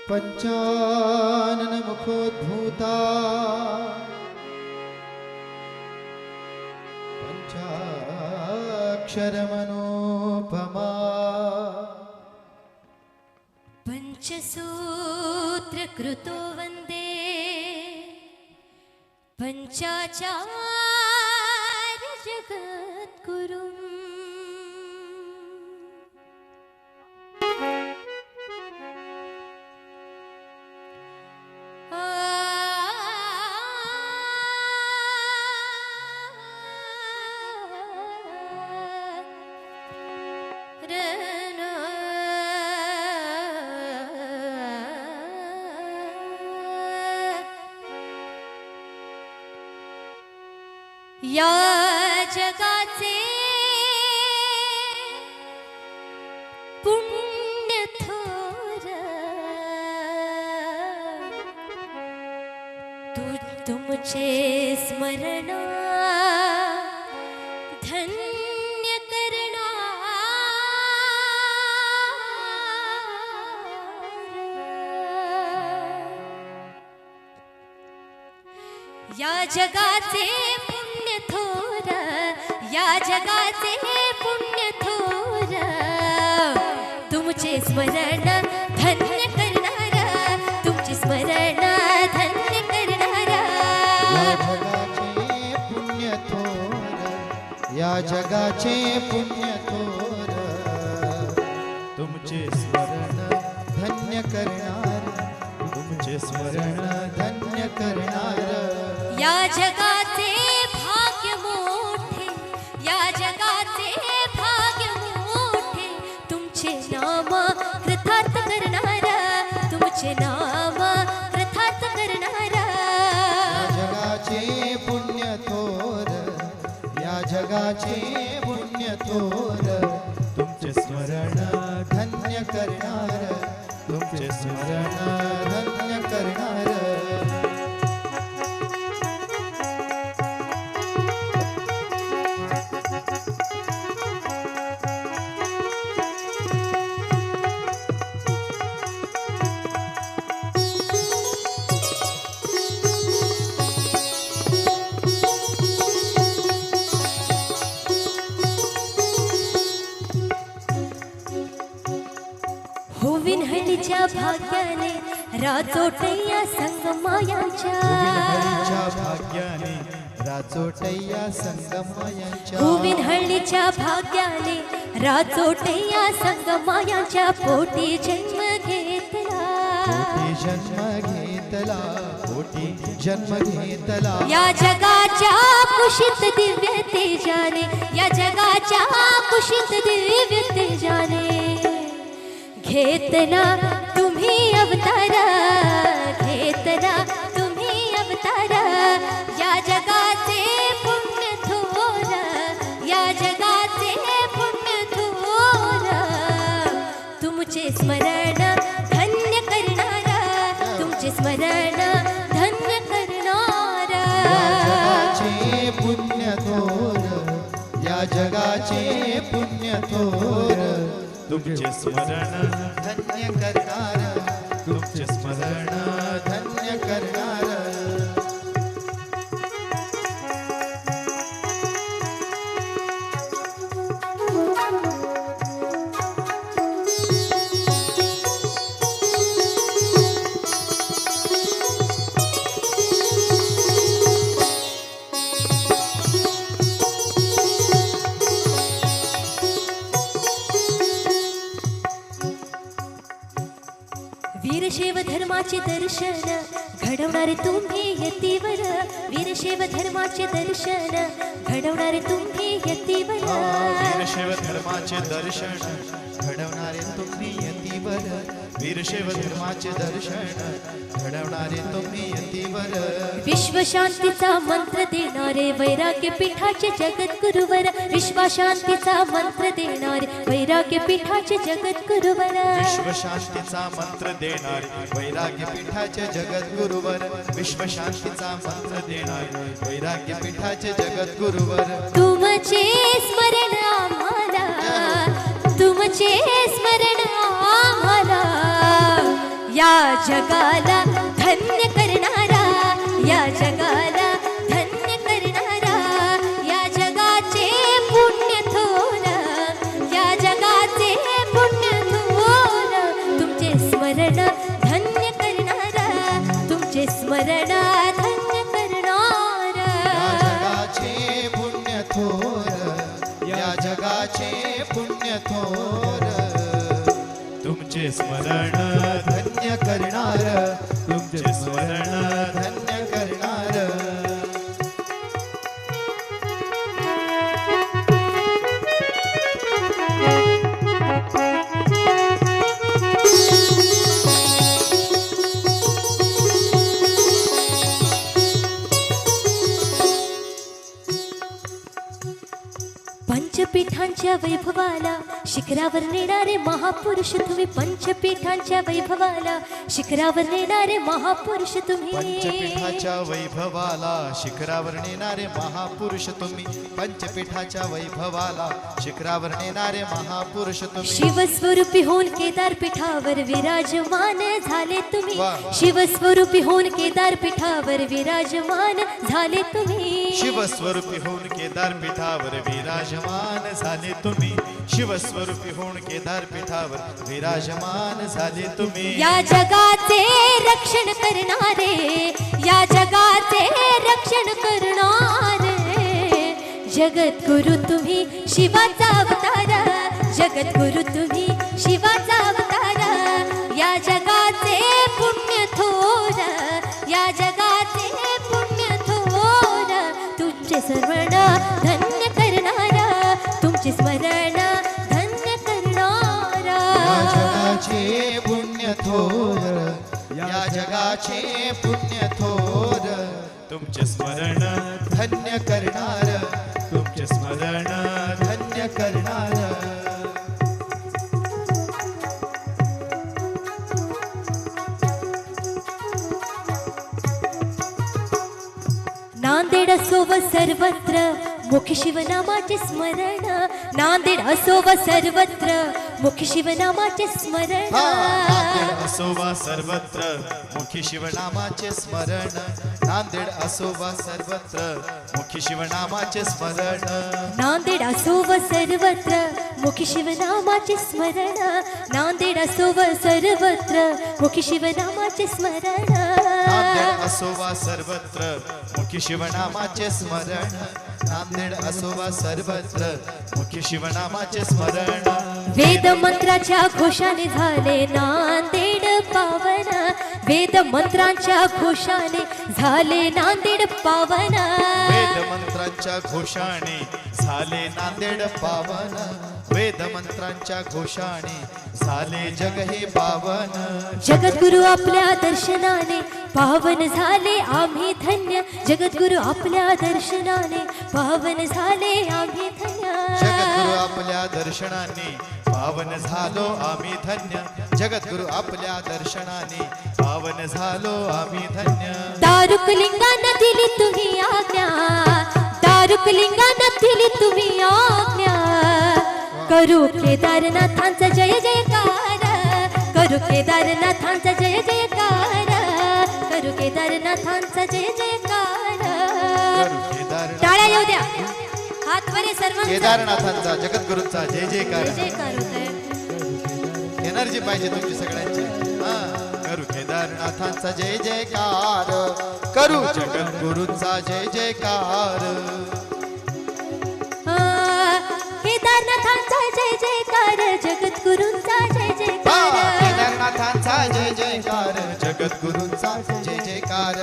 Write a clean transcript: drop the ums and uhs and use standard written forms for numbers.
पंचानन मुखोद्भूता पंचाक्षरमनोपमा पंचसूत्रकृतो वन्दे पंचाचार्य जगद्गुरुम् या जगाचे पुण्यथोर तुमचे स्मरण धन्य करणार या जगाचे या जगाचे पुण्य थोर तुमचे स्मरण धन्य करणारा तुमचे स्मरण धन्य करणारा या जगाचे पुण्य थोर तुमचे स्मरण धन्य करणार तुमचे स्मरण धन्य करणार या जगाचे भाग्य मोठे या जगाचे भाग्य मोठे तुमचे नाम कृतार्थ करणारा तुमचे नाम कृतार्थ करणारा या जगाचे पुण्य थोर या जगाचे पुण्य थोर तुमचे स्मरण धन्य करणार तुमचे स्मरण धन्य करणार विन्हळीच्या भाग्याने राजोटय्या संगमायांच्या भाग्याने राजोटय्या संगमायांच्या विन्हळीच्या भाग्याने राजोटय्या संगमायांच्या पोटी जन्म घेतला पोटी जन्म घेतला पोटी जन्म घेतला या जगाच्या कुशीत दिव्य तेजाने या जगाच्या कुशीत दिव्य तेजाने घेतना तुम्ही अवतारा घेतना तुम्ही अवतारा या जगाचे पुण्य थोर या जगाचे पुण्य थोर तुमचे स्मरण धन्य करणारा तुमचे स्मरण धन्य करणारा या जगाचे पुण्य थोर या जगाचे पुण्य थोर तुमचे स्मरण धन्य करणार तुमचे स्मरण धन्य करणार वीरशैव धर्माचे दर्शन घडवणारे तुम्ही यतीवर वीरशैव धर्माचे दर्शन घडवणारे तुम्ही यतीवर वीरशैव धर्माचे दर्शन घडवणारे तुम्ही यतीवर वीरशैव धर्माचे दर्शन घडवणारे तुम्ही यतीवर विश्वशांतीचा मंत्र देणारे वैराग्य पीठाचे जगद्गुरुवर विश्वशांतीचा मंत्र देणारे वैराग्य पीठाचे जगद्गुरुवर विश्वशांतीचा मंत्र देणारे वैराग्य पीठाचे जगद्गुरुवर विश्वशांतीचा मंत्र देणारे वैराग्य पीठाचे जगद्गुरुवर तुमचे स्मरण आम्हाला तुमचे स्मरण आम्हाला या जगाला धन्य करणारा, या जगाला धन्य करणारा, या जगाचे पुण्य थोर, या जगाचे पुण्य थोर, तुमचे स्मरण धन्य करणारा, तुमचे स्मरण धन्य करणारा. जगाचे पुण्य थोर, या जगाचे पुण्य थोर, तुमचे स्मरण धन्य करणार, तुमचे स्मरण धन्य करणार. पंचपीठांच्या वैभवाला शिखरावर नेणारे महापुरुष तुम्ही, पंचपीठांच्या वैभवाला शिखरावर नेणारे महापुरुष तुम्ही. पंचपीठाच्या वैभवाला शिखरावर नेणारे महापुरुष तुम्ही, पंचपीठाच्या वैभवाला शिखरावर नेणारे महापुरुष तुम्ही. शिवस्वरूपी होऊन केदार पीठावर विराजमान झाले तुम्ही, वा. शिवस्वरूपी होऊन केदार पीठावर विराजमान झाले तुम्ही. शिवस्वरूपी होऊन केदार पीठावर विराजमान झाले तुम्ही, शिवस्वरूपी होऊन केदार पीठावर विराजमान झाले तुम्ही. या जगाचे रक्षण करणारे, या जगाचे रक्षण करणारे, जगद्गुरु तुम्ही शिवाचा अवतार, जगद्गुरु तुम्ही शिवाचा अवतार. या जगाचे पुण्य थोर, या जगाचे पुण्य थोर, तुमचे स्मरण धन्य करणारा, तुमचे स्मरण धन्य करणारा. या जगाचे पुण्य थोर, या जगाचे पुण्य थोर, तुमचे स्मरण धन्य करणार, तुमचे स्मरण धन्य करणार. नांदेड असो व सर्वत्र मुख शिवनामाचे स्मरण, नांदेड असो व सर्वत्र मुख शिवनामाचे स्मरण. नांदेड असो वा सर्वत्र मुखी शिवनामाचे स्मरण, नांदेड असो वा सर्वत्र मुखी शिवनामाचे स्मरण. नांदेड असो व सर्वत्र मुख शिवनामाचे स्मरण, नांदेड असो व सर्वत्र मुख शिवनामाचे स्मरण. नांदेड असो वा सर्वत्र मुखी शिवनामाचे स्मरण, नांदेड असो वा सर्वत्र मुखी शिवनामाचे स्मरण. वेद मंत्राच्या घोषाने झाले नांदेड पावन, वेद मंत्रांच्या घोषाने झाले नांदेड पावन. वेद मंत्रांच्या घोषाने झाले नांदेड पावन, वेद मंत्रांच्या घोषाने झाले जग हे पावन. जगद्गुरु आपल्या दर्शनाने पावन झाले आम्ही धन्य, जगद्गुरु आपल्या दर्शनाने पावन झाले आम्ही धन्य. जगद्गुरु आपल्या दर्शनाने पावन झालो आम्ही धन्य, जगद्गुरु आपल्या दर्शनाने पावन झालो आम्ही धन्य. दारुक लिंगांना दिली तुम्ही आज्ञा, दारुक लिंगांना दिली तुम्ही आज्ञा, करू केदारनाथांचा जय जयकार, करू केदारनाथांचा जय जयकार, करू केदारनाथांचा जय जयकार. टाळ्या येऊ द्या, हात वरे सर्वांचा. केदारनाथांचा जगद्गुरूंचा जय जयकार. जय जयकार होतंय. एनर्जी पाहिजे तुमची सगळ्यांची. करू केदारनाथांचा जय जयकार, करू जगद्गुरूंचा जय जयकार. केदारनाथांचा जय जयकार, जगद्गुरूंचा जय जयकार. केदारनाथांचा जय जयकार, जगद्गुरूंचा जय जयकार.